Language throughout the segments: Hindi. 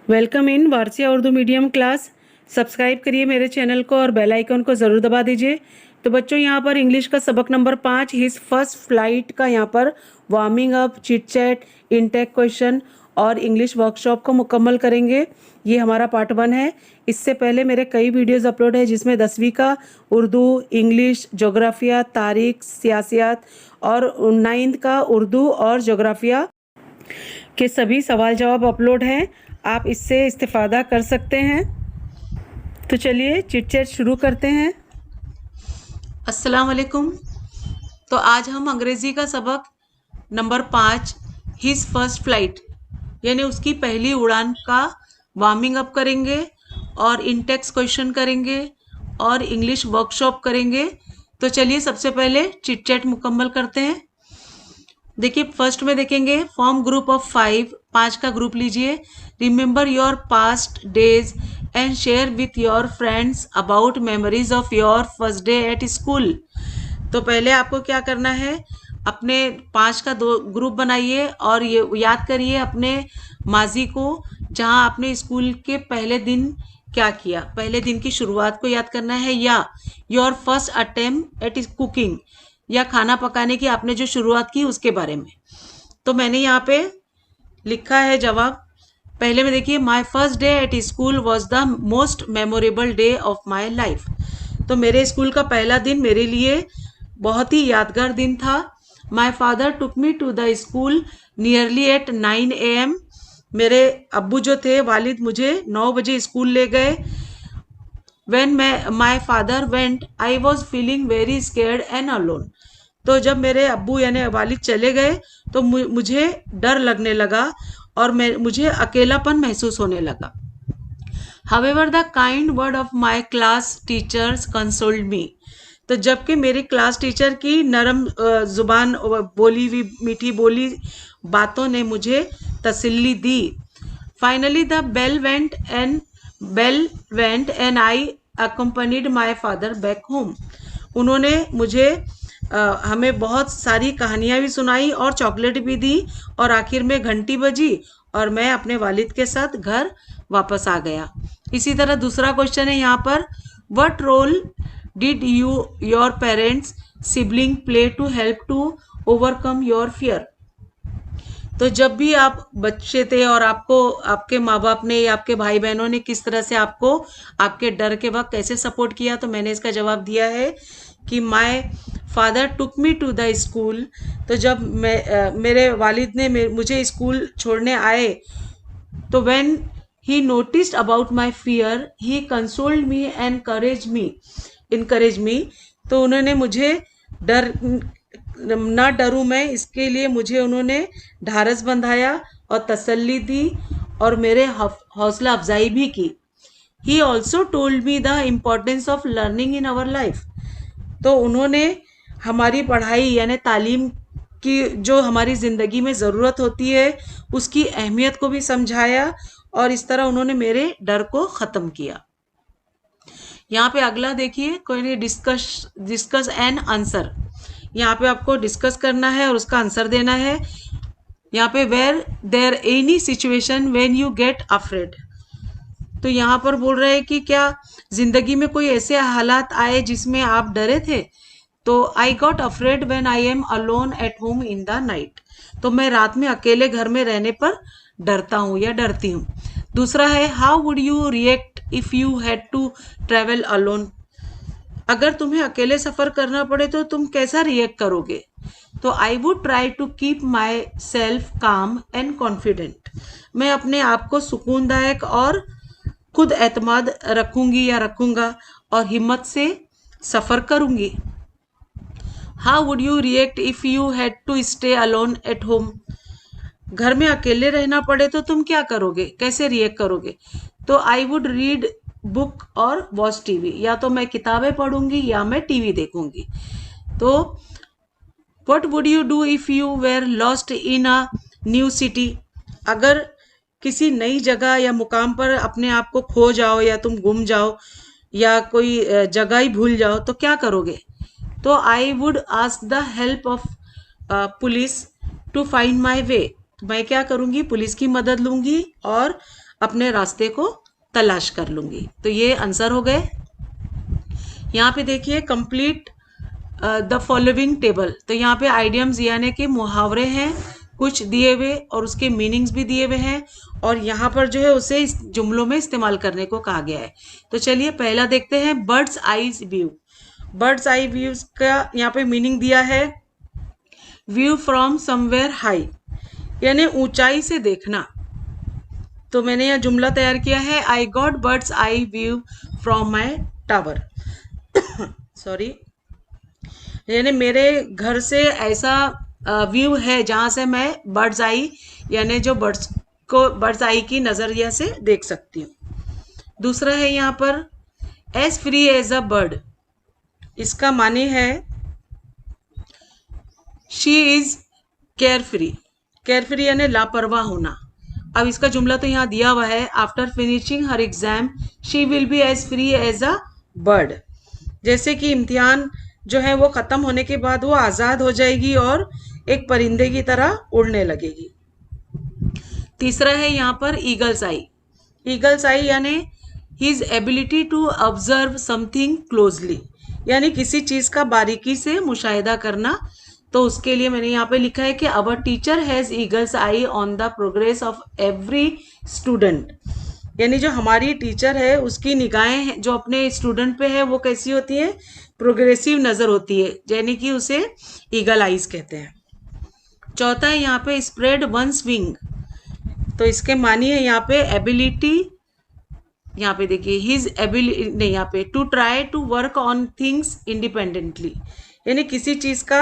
Welcome in Warsia Urdu medium class. Subscribe करिए मेरे चैनल को और बेल आइकन को ज़रूर दबा दीजिए। तो बच्चों, यहाँ पर इंग्लिश का सबक नंबर 5 हिज फर्स्ट फ्लाइट का यहाँ पर warming up, chit chat, intake question और इंग्लिश वर्कशॉप को मुकम्मल करेंगे। ये हमारा पार्ट 1 है। इससे पहले मेरे कई वीडियोज़ अपलोड है जिसमें 10वीं का उर्दू, इंग्लिश, जोग्राफिया, तारीख, सियासियात और 9th का उर्दू और जोग्राफिया के सभी सवाल जवाब अपलोड हैं। आप इससे इस्तेफ़ादा कर सकते हैं। तो चलिए चिट चैट शुरू करते हैं। अस्सलाम वालेकुम। तो आज हम अंग्रेज़ी का सबक नंबर 5 हिज फर्स्ट फ्लाइट यानी उसकी पहली उड़ान का वार्मिंग अप करेंगे और इनटेक्स क्वेश्चन करेंगे और इंग्लिश वर्कशॉप करेंगे। तो चलिए सबसे पहले चिट चैट मुकम्मल करते हैं। देखिए, फर्स्ट में देखेंगे फॉर्म ग्रुप ऑफ 5 का ग्रुप लीजिए। Remember your past days and share with your friends about memories of your first day at school. तो पहले आपको क्या करना है, अपने 5 का 2 ग्रुप बनाइए और ये याद करिए अपने माजी को, जहां आपने स्कूल के पहले दिन क्या किया, पहले दिन की शुरुआत को याद करना है, या your first attempt at cooking, या खाना पकाने की आपने जो शुरुआत की उसके बारे में। तो मैंने यहाँ पे लिखा है जवाब। पहले में देखिए, my first day at school was the most memorable day of my life. तो मेरे स्कूल का पहला दिन मेरे लिए बहुत ही यादगार दिन था। My father took me to the school nearly at 9 AM। मेरे अब्बू जो थे, वालिद, मुझे 9 बजे स्कूल ले गए। When my father went, I was feeling very scared and alone. तो जब मेरे अब्बू यानी वालिद चले गए तो मुझे डर लगने लगा और मुझे अकेलापन महसूस होने लगा। However, the kind word of my class teachers consoled me. तो जबकि मेरी क्लास टीचर की नरम जुबान बोली हुई मीठी बोली बातों ने मुझे तसल्ली दी। Finally, the bell went and I accompanied my father back home. उन्होंने मुझे हमें बहुत सारी कहानियाँ भी सुनाई और चॉकलेट भी दी और आखिर में घंटी बजी और मैं अपने वालिद के साथ घर वापस आ गया। इसी तरह दूसरा क्वेश्चन है यहाँ पर, what role did your parents sibling play to help to overcome your fear. तो जब भी आप बच्चे थे और आपको आपके माँ बाप ने या आपके भाई बहनों ने किस तरह से आपको आपके डर के वक्त कैसे सपोर्ट किया, तो मैंने इसका जवाब दिया है कि my father took me to the school. तो जब मेरे वालिद ने मुझे स्कूल छोड़ने आए तो when he noticed about my fear he consoled me and encourage me. तो उन्होंने मुझे डर ना डरूं मैं, इसके लिए मुझे उन्होंने ढारस बंधाया और तसल्ली दी और मेरे हौसला अफजाई भी की। He also told me the importance of learning in our life. तो उन्होंने हमारी पढ़ाई यानी तालीम की जो हमारी ज़िंदगी में ज़रूरत होती है उसकी अहमियत को भी समझाया और इस तरह उन्होंने मेरे डर को ख़त्म किया। यहाँ पे अगला देखिए, कोई डिस्कस एंड आंसर। यहाँ पे आपको डिस्कस करना है और उसका आंसर देना है। यहाँ पे were there any situation when you get afraid. तो यहाँ पर बोल रहे हैं कि क्या जिंदगी में कोई ऐसे हालात आए जिसमें आप डरे थे। तो I got afraid when I am alone at home in the night. तो मैं रात में अकेले घर में रहने पर डरता हूँ या डरती हूँ। दूसरा है, how would you react if you had to travel alone. अगर तुम्हें अकेले सफर करना पड़े तो तुम कैसा रिएक्ट करोगे। तो I would try to keep myself calm and confident. मैं अपने आप को सुकूनदायक और खुद एतमाद रखूंगी या रखूंगा और हिम्मत से सफर करूंगी। How would you react if you had to stay alone at home. घर में अकेले रहना पड़े तो तुम क्या करोगे, कैसे रिएक्ट करोगे। तो आई वुड रीड बुक और वॉच टीवी। या तो मैं किताबें पढ़ूंगी या मैं टीवी देखूंगी। तो what would you do if you were lost in a new city. अगर किसी नई जगह या मुकाम पर अपने आप को खो जाओ या तुम गुम जाओ या कोई जगह ही भूल जाओ तो क्या करोगे। तो I would ask the help of police to find my way. मैं क्या करूंगी, पुलिस की मदद लूंगी और अपने रास्ते को तलाश कर लूंगी। तो ये आंसर हो गए। यहाँ पे देखिए कंप्लीट द फॉलोइंग टेबल। तो यहाँ पे आइडियम्स यानी कि मुहावरे हैं कुछ दिए हुए और उसके मीनिंग्स भी दिए हुए हैं, और यहाँ पर जो है उसे इस जुमलों में इस्तेमाल करने को कहा गया है। तो चलिए पहला देखते हैं, बर्ड्स आईज व्यू। बर्ड्स आई व्यूज का यहाँ पे मीनिंग दिया है व्यू फ्रॉम समवेयर हाई, यानी ऊंचाई से देखना। तो मैंने यह जुमला तैयार किया है, I got birds eye view from my tower. Sorry, यानी मेरे घर से ऐसा व्यू है जहाँ से मैं बर्ड्स आई यानी जो बर्ड्स को बर्ड्स आई की नज़रिया से देख सकती हूँ। दूसरा है यहाँ पर as free as a bird. इसका माने है she is carefree. Carefree यानी लापरवाह होना। अब इसका जुमला तो यहाँ दिया हुआ है, after finishing her exam she will be as free as a bird. जैसे कि इम्तिहान जो है वो ख़त्म होने के बाद वो आज़ाद हो जाएगी और एक परिंदे की तरह उड़ने लगेगी। तीसरा है यहाँ पर ईगल्स आई। ईगल्स आई यानी his ability to observe something closely, यानी किसी चीज़ का बारीकी से मुशाहिदा करना। तो उसके लिए मैंने यहाँ पे लिखा है कि our teacher has eagles I on the progress of every student, यानी जो हमारी टीचर है उसकी निगाहें जो अपने स्टूडेंट पे है वो कैसी होती है, प्रोग्रेसिव नज़र होती है, यानी कि उसे ईगल आइज कहते हैं। चौथा है यहाँ पे स्प्रेड वंस विंग। तो इसके मानी है यहाँ पे एबिलिटी, यहाँ पे देखिए हिज एबिलिटी नहीं, यहाँ पे to try to work on things independently, यानी किसी चीज़ का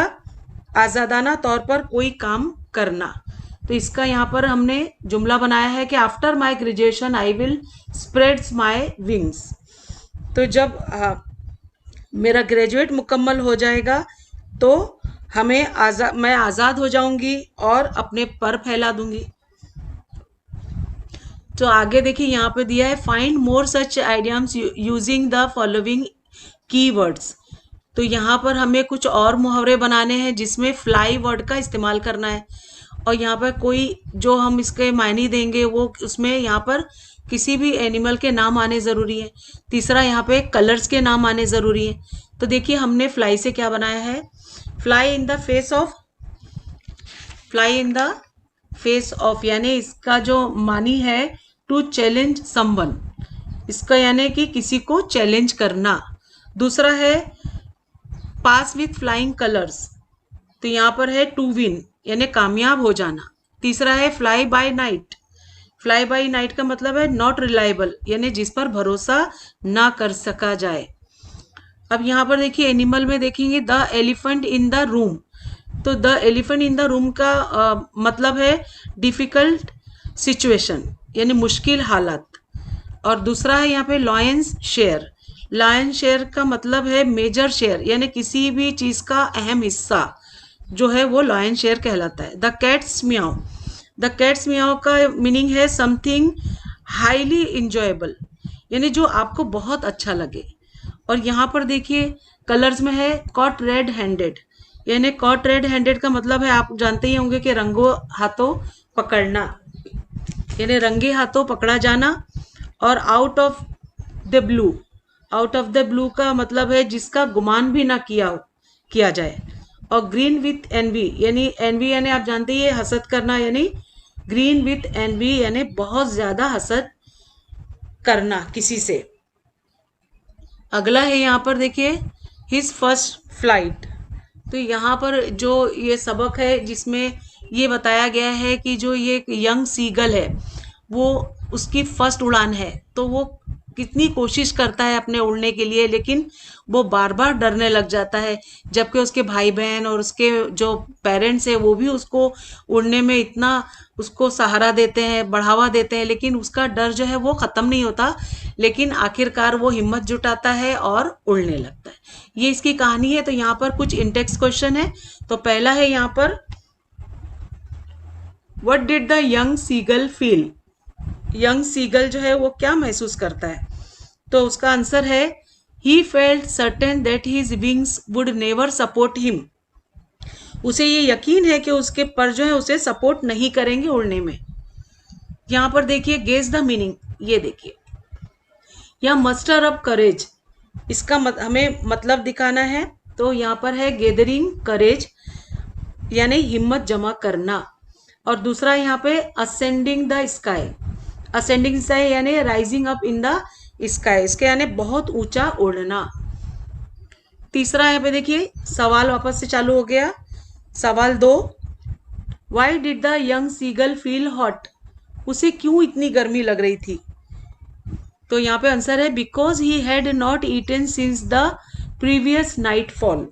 आज़ादाना तौर पर कोई काम करना। तो इसका यहाँ पर हमने जुमला बनाया है कि after my graduation I will spreads my wings. तो जब मेरा ग्रेजुएट मुकम्मल हो जाएगा तो मैं आज़ाद हो जाऊंगी और अपने पर फैला दूंगी। तो आगे देखिए यहाँ पे दिया है find more such idioms using the following keywords. तो यहाँ पर हमें कुछ और मुहावरे बनाने हैं जिसमें फ्लाई वर्ड का इस्तेमाल करना है, और यहाँ पर कोई जो हम इसके मायने देंगे वो उसमें यहाँ पर किसी भी एनिमल के नाम आने ज़रूरी है। तीसरा यहाँ पे कलर्स के नाम आने ज़रूरी है। तो देखिए हमने फ्लाई से क्या बनाया है, fly in the face of, यानी इसका जो मानी है टू चैलेंज समवन, इसका यानी कि किसी को चैलेंज करना। दूसरा है पास विथ फ्लाइंग कलर्स, तो यहाँ पर है टू विन यानी कामयाब हो जाना। तीसरा है fly bye night. Fly bye night का मतलब है नॉट रिलायबल, यानी जिस पर भरोसा ना कर सका जाए। अब यहाँ पर देखिए एनिमल में देखेंगे the elephant in the room. तो the elephant in the room का मतलब है डिफिकल्ट सिचुएशन, यानी मुश्किल हालत। और दूसरा है यहाँ पे लॉयंस शेयर। लायन शेयर का मतलब है मेजर शेयर, यानी किसी भी चीज़ का अहम हिस्सा जो है वो लॉयन शेयर कहलाता है। The cats meow. The cats meow का मीनिंग है समथिंग हाईली इंजॉयबल, यानी जो आपको बहुत अच्छा लगे। और यहाँ पर देखिए कलर्स में है कॉट रेड हैंडेड, यानी कॉट रेड हैंडेड का मतलब है आप जानते ही होंगे कि रंगों हाथों पकड़ना, यानी रंगे हाथों पकड़ा जाना। और out of the blue, out of the blue का मतलब है जिसका गुमान भी ना किया जाए। और ग्रीन विथ एनवी, यानी एनवी यानी आप जानते ही हसद करना, यानी ग्रीन विथ एनवी यानी बहुत ज़्यादा हसद करना किसी से। अगला है यहाँ पर देखिए हिज फर्स्ट फ्लाइट। तो यहाँ पर जो ये सबक है जिसमें ये बताया गया है कि जो ये यंग सीगल है वो उसकी फर्स्ट उड़ान है, तो वो कितनी कोशिश करता है अपने उड़ने के लिए, लेकिन वो बार बार डरने लग जाता है, जबकि उसके भाई बहन और उसके जो पेरेंट्स हैं वो भी उसको उड़ने में इतना उसको सहारा देते हैं, बढ़ावा देते हैं, लेकिन उसका डर जो है वो ख़त्म नहीं होता। लेकिन आखिरकार वो हिम्मत जुटाता है और उड़ने लगता है। ये इसकी कहानी है। तो यहाँ पर कुछ इंटेक्स क्वेश्चन है। तो पहला है यहाँ पर what did the young seagull feel. Young seagull जो है वो क्या महसूस करता है, तो उसका आंसर है he felt certain that his wings would never support him. उसे ये यकीन है कि उसके पर जो है उसे सपोर्ट नहीं करेंगे उड़ने में। यहाँ पर देखिए गेस द मीनिंग, ये देखिए या मस्टर अप करेज, इसका हमें मतलब दिखाना है। तो यहाँ पर है गेदरिंग करेज यानी हिम्मत जमा करना, और दूसरा यहाँ पे ascending the sky, ascending sky यानी rising up in the sky, इसके यानी बहुत ऊंचा उड़ना। तीसरा यहाँ पे देखिए सवाल वापस से चालू हो गया। सवाल 2, why did the young seagull feel hot, उसे क्यों इतनी गर्मी लग रही थी। तो यहाँ पे आंसर है because he had not eaten since the previous nightfall,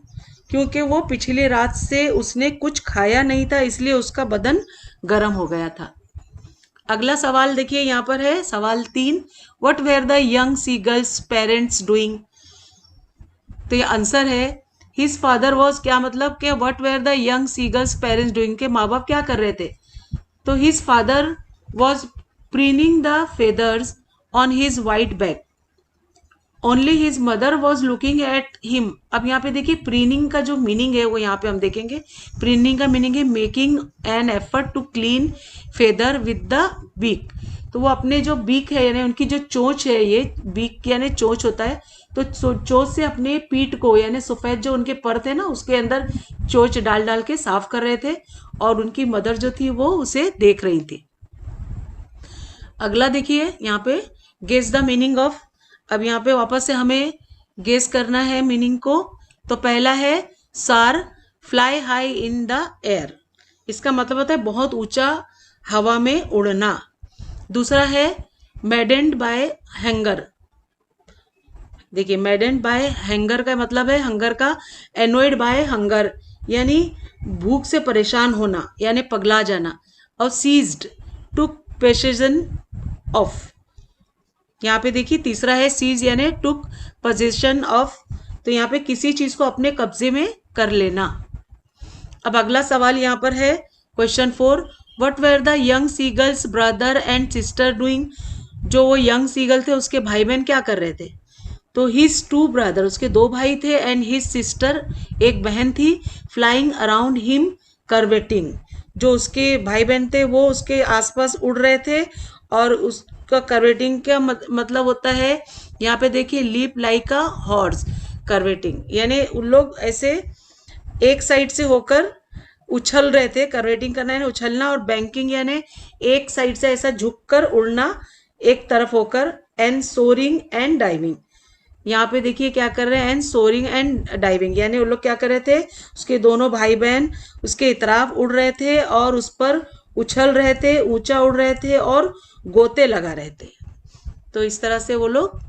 क्योंकि वो पिछली रात से उसने कुछ खाया नहीं था, इसलिए उसका बदन गर्म हो गया था। अगला सवाल देखिए यहाँ पर है सवाल 3, what were the young seagulls parents doing. तो ये आंसर है हिज फादर वॉज, क्या मतलब कि what were the young seagulls parents doing, के माँ बाप क्या कर रहे थे। तो his father was preening the feathers on his white back, only his mother was looking at him. अब यहाँ पे देखिए प्रीनिंग का जो मीनिंग है वो यहाँ पे हम देखेंगे। प्रीनिंग का मीनिंग है making an effort to clean feather with the beak. तो वो अपने जो बीक है यानी उनकी जो चोंच है, ये बीक यानी चोंच होता है, तो चोंच से अपने पीठ को यानी सफेद जो उनके पर थे ना उसके अंदर चोंच डाल डाल के साफ कर रहे थे, और उनकी मदर जो थी वो उसे देख रही थी। अगला देखिए यहाँ पे गेस द मीनिंग ऑफ। अब यहाँ पे वापस से हमें गेस करना है मीनिंग को। तो पहला है सार, fly high in the air, इसका मतलब होता है बहुत ऊंचा हवा में उड़ना। दूसरा है मैडेंड बाय हंगर, देखिए मैडेंड बाय हंगर का मतलब है हंगर का, एनोइड बाय हंगर यानी भूख से परेशान होना यानी पगला जाना, और सीज्ड टू पोसेशन ऑफ। यहाँ पे देखिए तीसरा है सीज यानी टुक पोजीशन ऑफ, तो यहाँ पे किसी चीज को अपने कब्जे में कर लेना। अब अगला सवाल यहाँ पर है question 4, what were the young seagulls brother and sister doing. जो वो यंग सीगल थे उसके भाई बहन क्या कर रहे थे। तो हिज 2 ब्रदर, उसके 2 भाई थे, एंड हिज सिस्टर, एक बहन थी, फ्लाइंग अराउंड हिम कर्वेटिंग, जो उसके भाई बहन थे वो उसके आसपास उड़ रहे थे, और उसका कर्वेटिंग का मतलब होता है यहाँ पे देखिए लीप लाइक अ हॉर्स, कर्वेटिंग यानी उन लोग ऐसे एक साइड से होकर उछल रहे थे, कर्वेटिंग करना यानी उछलना, और बैंकिंग यानी एक साइड से ऐसा झुककर उड़ना एक तरफ होकर, एंड सोरिंग एंड डाइविंग। यहाँ पे देखिए क्या कर रहे हैं, एंड सोरिंग एंड डाइविंग यानी वो लोग क्या कर रहे थे, उसके दोनों भाई बहन उसके इतराफ उड़ रहे थे और उस पर उछल रहे थे, ऊंचा उड़ रहे थे और गोते लगा रहे थे। तो इस तरह से वो लोग।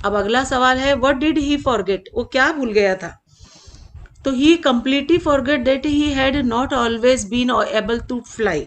अब अगला सवाल है व्हाट डिड ही फॉरगेट, वो क्या भूल गया था। तो he completely forget that he had not always been able to fly,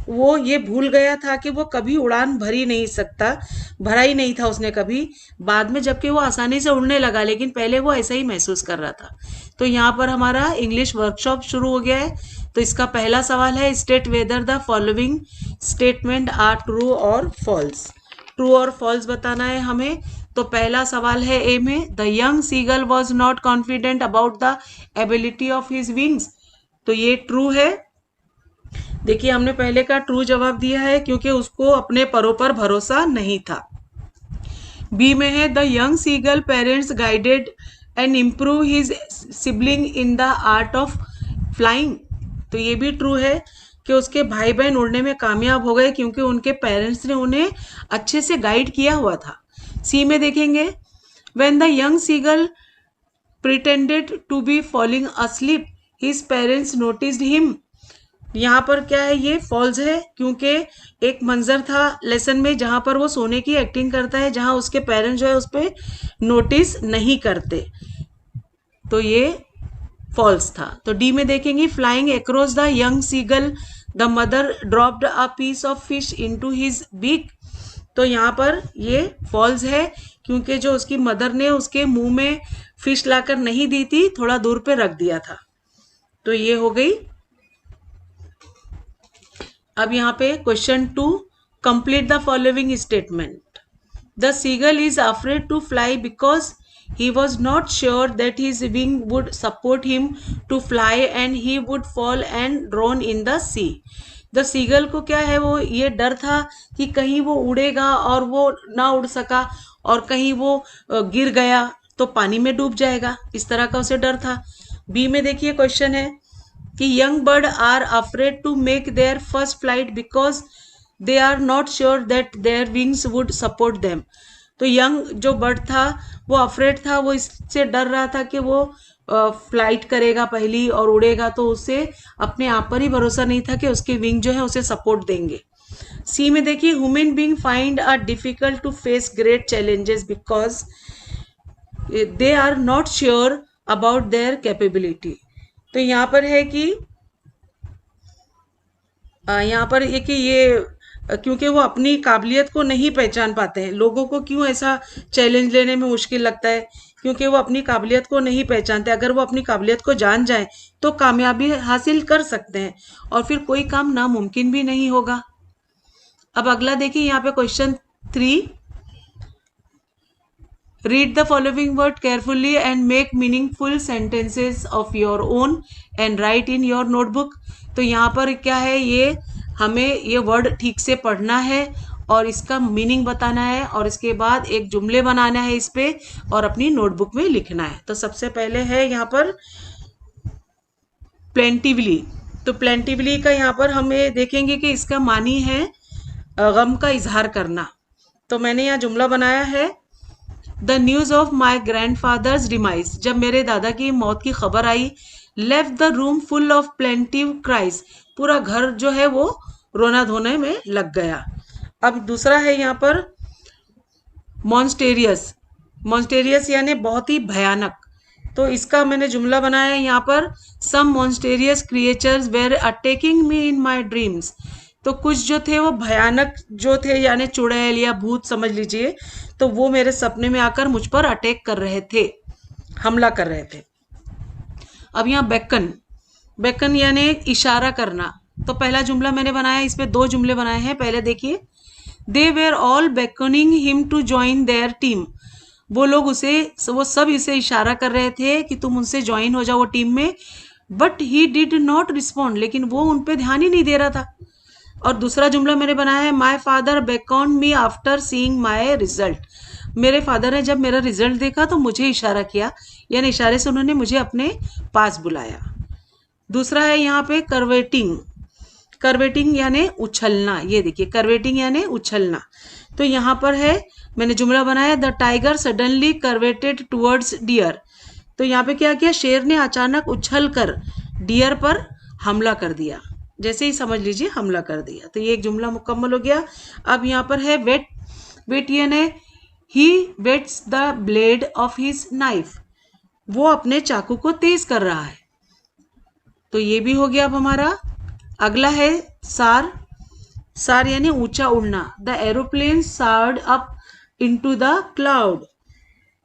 वो ये भूल गया था कि वो कभी उड़ान भर ही नहीं सकता, भरा ही नहीं था उसने कभी, बाद में जबकि वो आसानी से उड़ने लगा, लेकिन पहले वो ऐसा ही महसूस कर रहा था। तो यहाँ पर हमारा इंग्लिश वर्कशॉप शुरू हो गया है। तो इसका पहला सवाल है state whether the following statements are true और फॉल्स, ट्रू और फॉल्स बताना है हमें। तो पहला सवाल है ए में, the young seagull was not confident about the ability of his wings, तो ये ट्रू है। देखिए हमने पहले का ट्रू जवाब दिया है क्योंकि उसको अपने परों पर भरोसा नहीं था। बी में है the young seagull parents guided and improve his sibling in the art of flying, तो ये भी ट्रू है कि उसके भाई बहन उड़ने में कामयाब हो गए क्योंकि उनके पेरेंट्स ने उन्हें अच्छे से गाइड किया हुआ था। सी में देखेंगे when the young seagull pretended to be falling asleep his parents noticed him, यहाँ पर क्या है, ये फॉल्स है क्योंकि एक मंजर था लेसन में जहाँ पर वो सोने की एक्टिंग करता है, जहाँ उसके पेरेंट्स जो है उस पर नोटिस नहीं करते, तो ये फॉल्स था। तो डी में देखेंगे flying across the young seagull the mother dropped a piece of fish into his beak, तो यहाँ पर ये फॉल्स है क्योंकि जो उसकी मदर ने उसके मुंह में फिश लाकर नहीं दी थी, थोड़ा दूर पे रख दिया था। तो ये हो गई। अब यहाँ पे question 2, complete the following statement. The seagull is afraid to fly because he was not sure that his wing would support him to fly and he would fall and drown in the sea, the seagull को क्या है, वो ये डर था कि कहीं वो उड़ेगा और वो ना उड़ सका, और कहीं वो गिर गया तो पानी में डूब जाएगा, इस तरह का उसे डर था। बी में देखिए क्वेश्चन है कि young bird are afraid to make their first flight because they are not sure that their wings would support them. तो यंग जो बर्ड था वो अफ्रेड था, वो इससे डर रहा था कि वो फ्लाइट करेगा पहली और उड़ेगा, तो उसे अपने आप पर ही भरोसा नहीं था कि उसके विंग जो है उसे सपोर्ट देंगे। सी में देखिए human being find are difficult to face great challenges because they are not sure about their capability. तो यहाँ पर है कि यहाँ पर ये कि ये क्योंकि वो अपनी काबिलियत को नहीं पहचान पाते हैं। लोगों को क्यों ऐसा चैलेंज लेने में मुश्किल लगता है? क्योंकि वो अपनी काबिलियत को नहीं पहचानते। अगर वो अपनी काबिलियत को जान जाए तो कामयाबी हासिल कर सकते हैं और फिर कोई काम नामुमकिन भी नहीं होगा। अब अगला देखिए यहाँ पे question 3, read the following word carefully and make meaningful sentences of your own and right in your notebook. तो यहाँ पर क्या है, ये हमें ये वर्ड ठीक से पढ़ना है और इसका मीनिंग बताना है और इसके बाद एक जुमले बनाना है इस पे और अपनी नोटबुक में लिखना है। तो सबसे पहले है यहाँ पर प्लेंटिवली। तो प्लेंटिवली का यहाँ पर हमें देखेंगे कि इसका मानी है गम का इजहार करना। तो मैंने यहाँ जुमला बनाया है, the news of my grandfather's demise. जब मेरे दादा की मौत की खबर आई, left the room full of plaintive cries. पूरा घर जो है वो रोना धोने में लग गया। अब दूसरा है यहाँ पर मॉन्स्टेरियस। मॉन्स्टेरियस यानी बहुत ही भयानक। तो इसका मैंने जुमला बनाया है यहाँ पर, some monstrous creatures were attacking me in my dreams. तो कुछ जो थे वो भयानक जो थे, यानी चुड़ैल या भूत समझ लीजिए, तो वो मेरे सपने में आकर मुझ पर अटैक कर रहे थे, हमला कर रहे थे। अब यहाँ बेकन, बेकन यानी इशारा करना। तो पहला जुमला मैंने बनाया, इस पे 2 जुमले बनाए हैं। पहले देखिए, they were all beckoning him to join their team. वो लोग वो सब इसे इशारा कर रहे थे कि तुम उनसे ज्वाइन हो जाओ वो टीम में, but he did not respond. लेकिन वो उन पे ध्यान ही नहीं दे रहा था। और दूसरा जुमला मैंने बनाया है, my father Bacon me after seeing my result. मेरे फादर ने जब मेरा रिजल्ट देखा तो मुझे इशारा किया, यानी इशारे से उन्होंने मुझे अपने पास बुलाया। दूसरा है यहाँ पे करवेटिंग। करवेटिंग यानी उछलना। ये देखिए, करवेटिंग यानी उछलना। तो यहाँ पर है, मैंने जुमला बनाया, the tiger suddenly curveted towards deer. तो यहाँ पे क्या किया, शेर ने अचानक उछल कर डियर पर हमला कर दिया। जैसे ही समझ लीजिए हमला कर दिया। तो ये एक जुमला मुकम्मल हो गया। अब यहाँ पर है वेट। वेट यानी he whets the blade of his knife. वो अपने चाकू को तेज कर रहा है। तो ये भी हो गया अब हमारा। अगला है सार। सार यानी ऊंचा उड़ना। The aeroplane soared up into the cloud.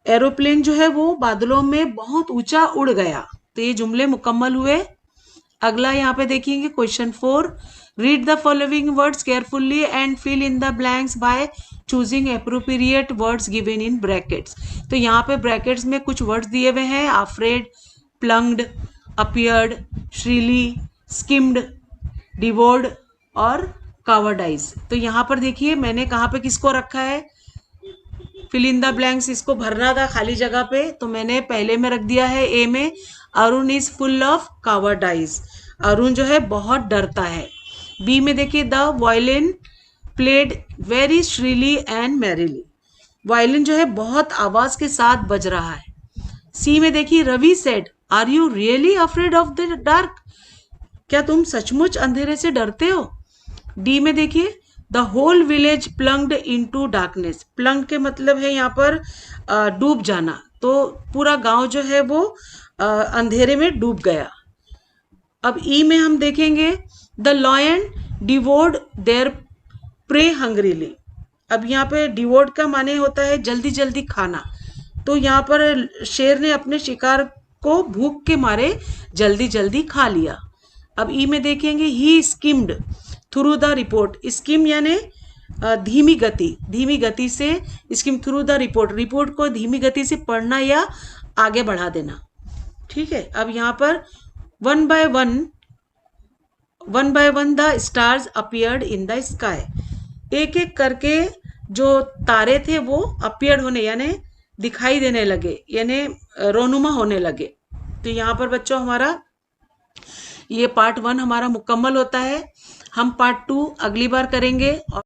Aeroplane जो है वो बादलों में बहुत ऊंचा उड़ गया। तो ये जुमले मुकम्मल हुए। अगला यहाँ पे देखेंगे question 4, read the following words carefully and fill in the blanks by choosing appropriate words given in brackets. तो यहाँ पे ब्रैकेट्स में कुछ वर्ड्स दिए हुए हैं, अफ्रेड, प्लंग्ड, अपीयर्ड, श्रीली, स्किम्ड, डिवोर्ड और कावर्डाइज। तो यहाँ पर देखिए मैंने कहाँ पे किसको रखा है, फिल इन द ब्लैंक्स इसको भरना था खाली जगह पे, तो मैंने पहले में रख दिया है ए में, Arun is full of cowardice. Arun जो है बहुत डरता है। बी में देखिए, the violin played very cheerily and merrily. Violin जो है बहुत आवाज के साथ बज रहा है। सी में देखिए, Ravi said, are you really afraid of the dark. क्या तुम सचमुच अंधेरे से डरते हो। डी में देखिए, the whole village plunged into darkness. Plunge के मतलब है यहाँ पर डूब जाना। तो पूरा गांव जो है वो अंधेरे में डूब गया। अब ई में हम देखेंगे, द लॉयन डिवोर्ड देयर प्रे हंग्रीली। अब यहाँ पे डिवोर्ड का माने होता है जल्दी जल्दी खाना। तो यहाँ पर शेर ने अपने शिकार को भूख के मारे जल्दी जल्दी खा लिया। अब ई में देखेंगे, he skimmed through the report. Skim यानी धीमी गति, धीमी गति से skim through the report. Report को धीमी गति से पढ़ना या आगे बढ़ा देना। ठीक है। अब यहाँ पर 1 by 1 one by one the stars appeared in the sky, एक एक करके जो तारे थे वो अपीयर्ड होने यानी दिखाई देने लगे, यानी रोनुमा होने लगे। तो यहाँ पर बच्चों हमारा ये पार्ट 1 हमारा मुकम्मल होता है। हम पार्ट 2 अगली बार करेंगे। और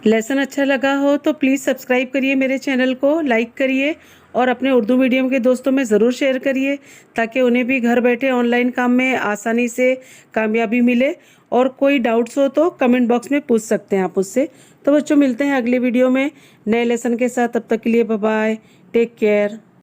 लेसन अच्छा लगा हो तो प्लीज़ सब्सक्राइब करिए मेरे चैनल को, लाइक करिए और अपने उर्दू मीडियम के दोस्तों में ज़रूर शेयर करिए ताकि उन्हें भी घर बैठे ऑनलाइन काम में आसानी से कामयाबी मिले। और कोई डाउट्स हो तो कमेंट बॉक्स में पूछ सकते हैं आप उससे। तो बच्चों मिलते हैं अगले वीडियो में नए लेसन के साथ, तब तक के लिए बाय बाय, टेक केयर।